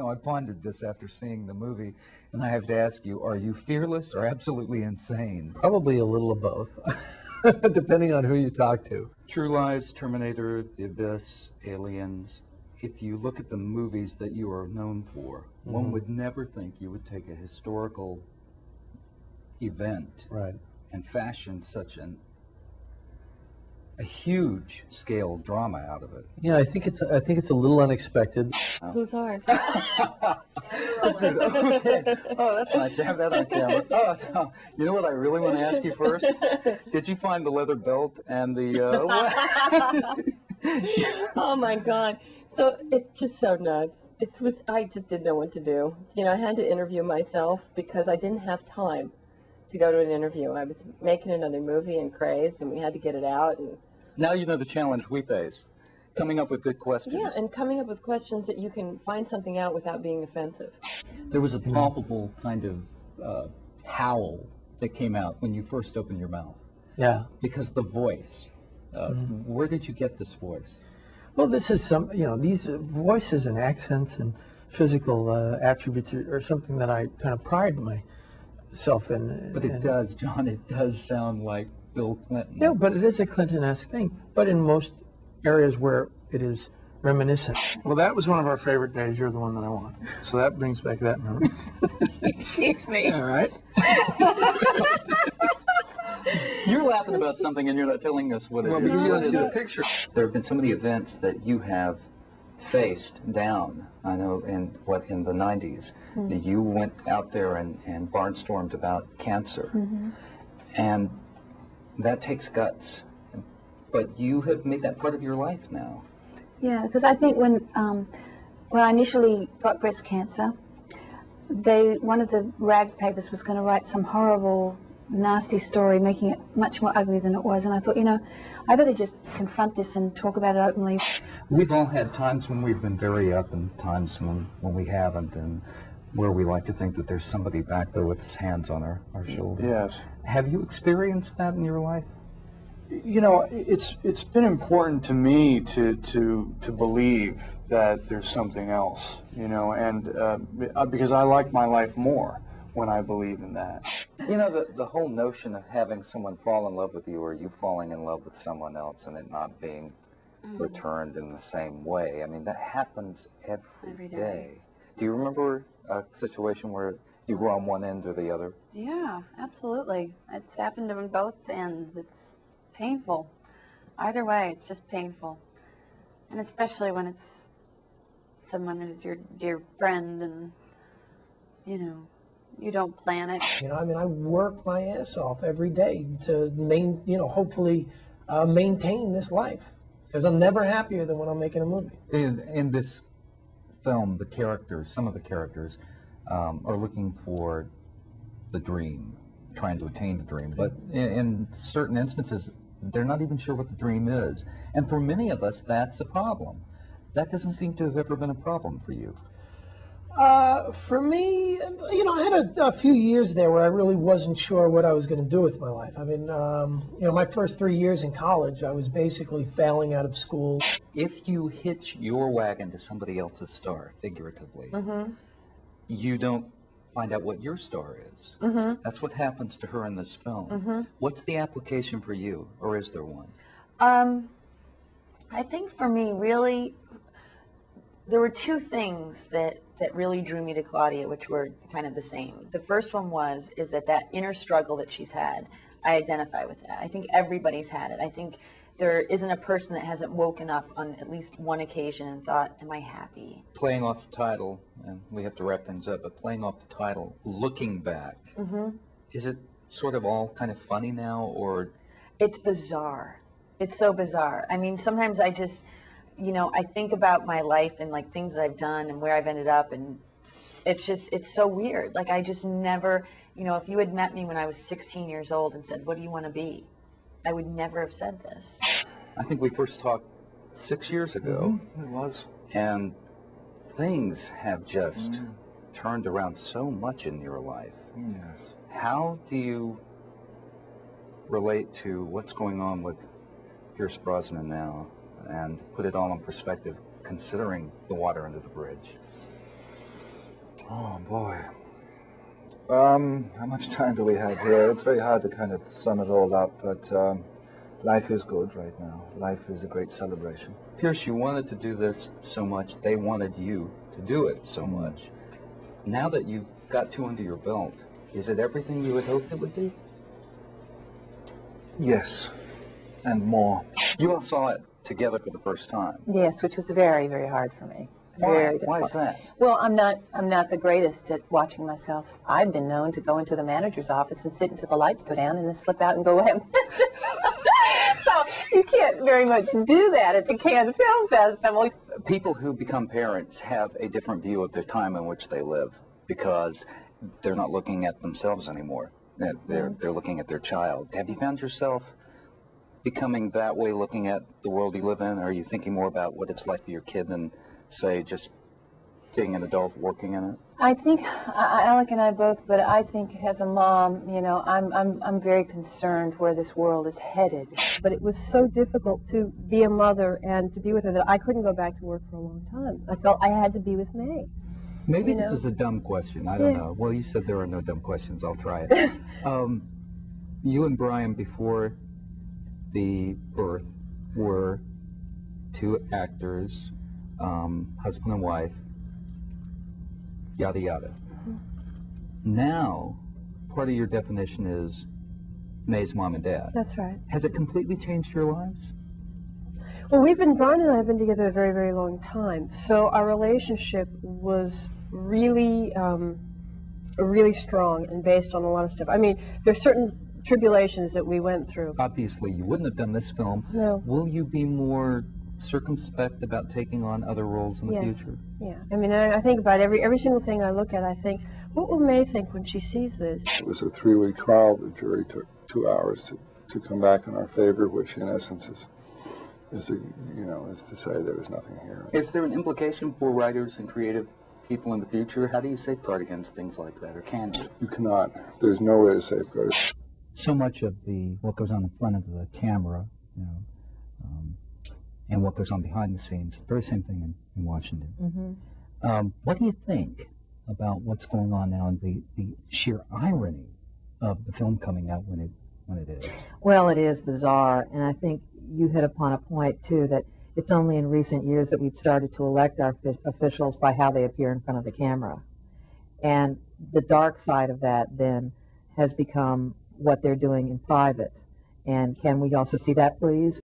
know, I pondered this after seeing the movie, and I have to ask you, are you fearless or absolutely insane? Probably a little of both, depending on who you talk to. True Lies, Terminator, The Abyss, Aliens. If you look at the movies that you are known for, one would never think you would take a historical event and fashion such a huge scale drama out of it. Yeah, I think it's a little unexpected. Who's hard? Okay. Oh, that's nice to have that on camera. Oh, so, you know what I really want to ask you first? Did you find the leather belt and the... Oh my God. So it's just so nuts. I just didn't know what to do. You know, I had to interview myself because I didn't have time to go to an interview. I was making another movie and crazed, and we had to get it out. And now you know the challenge we face. Coming up with good questions. yeah, and coming up with questions that you can find something out without being offensive. There was a palpable kind of howl that came out when you first opened your mouth. Yeah. Because the voice. Where did you get this voice? Well, this is these voices and accents and physical attributes are something that I kind of pride myself in. But it does, John, it does sound like Bill Clinton. Yeah, but it is a Clinton-esque thing. But in most areas where it is reminiscent. Well, that was one of our favorite days. You're the one that I want. So that brings back that memory. Excuse me. All right. You're laughing about something and you're not telling us what it is. Because you don't see the picture. There have been so many events that you have faced down. I know in the 90s, you went out there and barnstormed about cancer. And that takes guts. But you have made that part of your life now. Yeah, because I think when I initially got breast cancer, one of the rag papers was going to write some horrible, nasty story, making it much more ugly than it was. And I thought, you know, I better just confront this and talk about it openly. We've all had times when we've been very up and times when we haven't, and where we like to think that there's somebody back there with his hands on our shoulder. Yes. Have you experienced that in your life? You know, it's been important to me to believe that there's something else, you know, and because I like my life more when I believe in that. You know, the whole notion of having someone fall in love with you or you falling in love with someone else and it not being returned in the same way, I mean, that happens every day. Do you remember a situation where you were on one end or the other? Yeah, absolutely. It's happened on both ends. It's painful. Either way, it's just painful. And especially when it's someone who's your dear friend and, you know, you don't plan it. You know, I mean, I work my ass off every day to hopefully maintain this life. Because I'm never happier than when I'm making a movie. In this film, some of the characters are looking for the dream, trying to attain the dream. But in certain instances, they're not even sure what the dream is. And for many of us, that's a problem. That doesn't seem to have ever been a problem for you. For me, you know, I had a few years there where I really wasn't sure what I was going to do with my life. I mean, you know, my first 3 years in college, I was basically failing out of school. If you hitch your wagon to somebody else's star, figuratively, you don't find out what your star is. That's what happens to her in this film. What's the application for you, or is there one? I think for me, really, there were two things that really drew me to Claudia, which were kind of the same. The first one is that inner struggle that she's had, I identify with that. I think everybody's had it. I think there isn't a person that hasn't woken up on at least one occasion and thought, am I happy? Playing off the title, and we have to wrap things up, but playing off the title, looking back, is it sort of all kind of funny now, or? It's bizarre. It's so bizarre. I mean, sometimes I just, you know, I think about my life and like things that I've done and where I've ended up, and it's so weird. Like I just never, you know, if you had met me when I was 16 years old and said, what do you want to be? I would never have said this. I think we first talked 6 years ago. It was. And things have just turned around so much in your life. Yes. How do you relate to what's going on with Pierce Brosnan now and put it all in perspective, considering the water under the bridge? Oh, boy. How much time do we have here? It's very hard to kind of sum it all up, but life is good right now. Life is a great celebration. Pierce, you wanted to do this so much, they wanted you to do it so much. Now that you've got two under your belt, is it everything you had hoped it would be? Yes, and more. You all saw it together for the first time. Yes, which was very, very hard for me. Why? Why is that? Well, I'm not the greatest at watching myself. I've been known to go into the manager's office and sit until the lights go down and then slip out and go away. So you can't very much do that at the Cannes Film Festival. People who become parents have a different view of the time in which they live because they're not looking at themselves anymore. They're looking at their child. Have you found yourself becoming that way, looking at the world you live in? Or are you thinking more about what it's like for your kid than, say, just being an adult working in it? I think Alec and I both, but I think as a mom, you know, I'm very concerned where this world is headed. But it was so difficult to be a mother and to be with her that I couldn't go back to work for a long time. I felt I had to be with May. Maybe this is a dumb question. I don't know. Well, you said there are no dumb questions. I'll try it. You and Brian, before the birth, were two actors, husband and wife, yada yada. Now, part of your definition is May's mom and dad. That's right. Has it completely changed your lives? Well, Brian and I have been together a very, very long time. So our relationship was really, really strong and based on a lot of stuff. I mean, there's certain tribulations that we went through. Obviously, you wouldn't have done this film. No. Will you be more circumspect about taking on other roles in the future? Yeah. I mean, I think about every single thing I look at. I think, what will May think when she sees this? It was a 3-week trial. The jury took 2 hours to come back in our favor, which in essence is to say there was nothing here. Is there an implication for writers and creative people in the future? How do you safeguard against things like that, or can you? You cannot. There's no way to safeguard it. So much of what goes on in front of the camera, and what goes on behind the scenes, the very same thing in Washington. What do you think about what's going on now and the sheer irony of the film coming out when it is? Well, it is bizarre, and I think you hit upon a point, too, that it's only in recent years that we've started to elect our officials by how they appear in front of the camera. And the dark side of that, then, has become what they're doing in private. And can we also see that, please?